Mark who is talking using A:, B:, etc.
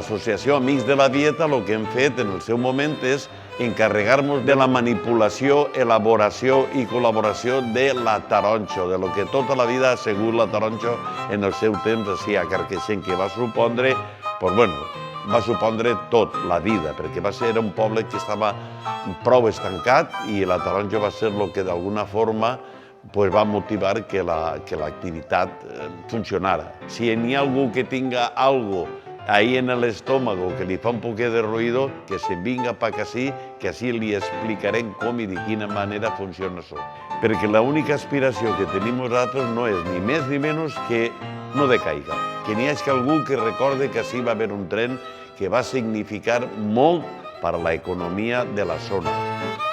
A: l'associació Amics de la Dieta el que hem fet en el seu moment és encarregar-nos de la manipulació, elaboració i col·laboració de la taronja, de lo que tota la vida ha sigut la taronja en el seu temps així a Carqueixent, que va supondre, va supondre tot, la vida, perquè era un poble que estava prou estancat i la taronja va ser el que d'alguna forma va motivar que l'activitat funcionara. Si n'hi ha algú que tinga algo ahí en l'estómago que li fa un poquet de ruïdo, que se'n vinga pa ací, que així li explicarem com i de quina manera funciona això. Perquè l'única aspiració que tenim nosaltres no és ni més ni menys que no decaiga, que n'hi hagi algú que recorde que així va haver un tren que va significar molt per a l'economia de la zona.